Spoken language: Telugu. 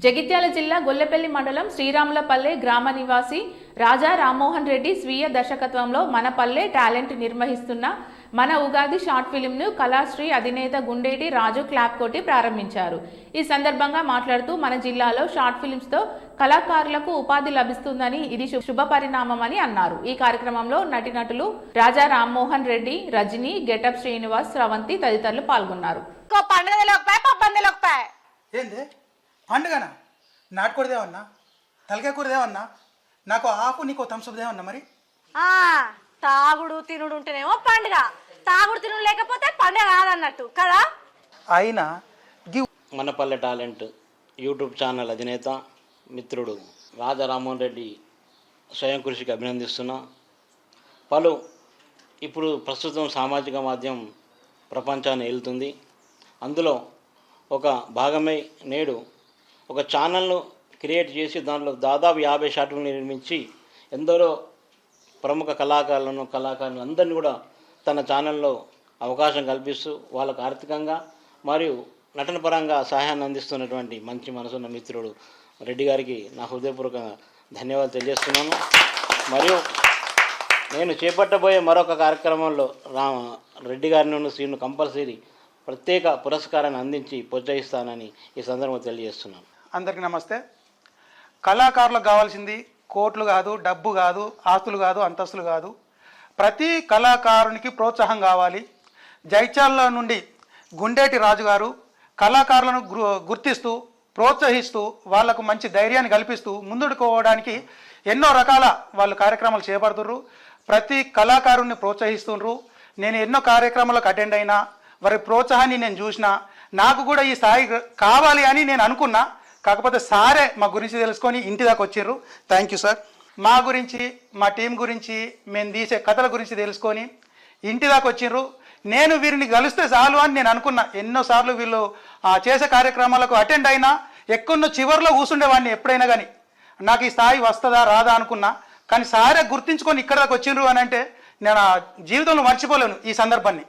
జగిత్యాల జిల్లా గొల్లపల్లి మండలం శ్రీరాములపల్లె గ్రామ నివాసి రాజా రామ్మోహన్ రెడ్డి స్వీయ దర్శకత్వంలో మన పల్లె టాలెంట్ నిర్వహిస్తున్న మన ఉగాది షార్ట్ ఫిల్మ్ను కళాశ్రీ అధినేత గుండేటి రాజు క్లాప్ కొట్టి ప్రారంభించారు. ఈ సందర్భంగా మాట్లాడుతూ మన జిల్లాలో షార్ట్ ఫిల్మ్స్తో కళాకారులకు ఉపాధి లభిస్తుందని ఇది శుభ పరిణామమని అన్నారు. ఈ కార్యక్రమంలో నటీనటులు రాజా రామ్మోహన్ రెడ్డి, రజనీ, గెటప్ శ్రీనివాస్, స్రవంతి తదితరులు పాల్గొన్నారు. పండుగనా నాటుకూడదేమన్నా తలకాయ కూరదేమన్నా నాకు ఆపు నీకు తంసపుదేమన్నా మరి తాగుడు తినుడు ఉంటేనేమో పండుగ, తాగుడు తినుడు లేకపోతే పండుగ కాదన్నట్టు కదా. అయినా మన పల్లె టాలెంట్ యూట్యూబ్ ఛానల్ అధినేత మిత్రుడు రాజా రామ్మోహన్ రెడ్డి స్వయం కృషికి అభినందిస్తున్నా. ఇప్పుడు ప్రస్తుతం సామాజిక మాధ్యమం ప్రపంచాన్ని ఏలుతుంది. అందులో ఒక భాగమై నేడు ఒక ఛానల్ను క్రియేట్ చేసి దాంట్లో దాదాపు 50 షార్ట్లు నిర్మించి ఎందరో ప్రముఖ కళాకారులను అందరినీ కూడా తన ఛానల్లో అవకాశం కల్పిస్తూ వాళ్ళకు ఆర్థికంగా మరియు నటన పరంగా సహాయాన్ని అందిస్తున్నటువంటి మంచి మనసున్న మిత్రుడు రెడ్డి గారికి నా హృదయపూర్వకంగా ధన్యవాదాలు తెలియజేస్తున్నాను. మరియు నేను చేపట్టబోయే మరొక కార్యక్రమంలో రెడ్డి గారిని శ్రీను కంపల్సరీ ప్రత్యేక పురస్కారాన్ని అందించి ప్రోత్సహిస్తానని ఈ సందర్భంగా తెలియజేస్తున్నాను. అందరికీ నమస్తే. కళాకారులకు కావాల్సింది కోట్లు కాదు, డబ్బు కాదు, ఆస్తులు కాదు, అంతస్తులు కాదు. ప్రతి కళాకారునికి ప్రోత్సాహం కావాలి. జైత్యాల నుండి గుండేటి రాజు గారు కళాకారులను గుర్తిస్తూ ప్రోత్సహిస్తూ వాళ్లకు మంచి ధైర్యాన్ని కల్పిస్తూ ముందుకు పోవడానికి ఎన్నో రకాల వాళ్ళు కార్యక్రమాలు చేపడుతుర్రు. ప్రతి కళాకారుని ప్రోత్సహిస్తుండ్రు. నేను ఎన్నో కార్యక్రమాలకు అటెండ్ అయినా వారి ప్రోత్సాహాన్ని నేను చూసినా నాకు కూడా ఈ స్థాయి కావాలి అని నేను అనుకున్నా. కాకపోతే సారే మా గురించి తెలుసుకొని ఇంటి దాకా వచ్చిర్రు. Thank you sir. మా గురించి, మా టీం గురించి, మేము తీసే కథల గురించి తెలుసుకొని ఇంటి దాకా వచ్చిర్రు. నేను వీరిని కలిస్తే చాలు అని నేను అనుకున్నా. ఎన్నోసార్లు వీళ్ళు చేసే కార్యక్రమాలకు అటెండ్ అయినా ఎక్కడో చివరిలో కూర్చుండేవాడిని. ఎప్పుడైనా కానీ నాకు ఈ స్థాయి వస్తుందా రాదా అనుకున్నా. కానీ సారే గుర్తించుకొని ఇక్కడ దాకా వచ్చిండ్రు అని అంటే నేను జీవితంలో మర్చిపోలేను ఈ సందర్భాన్ని.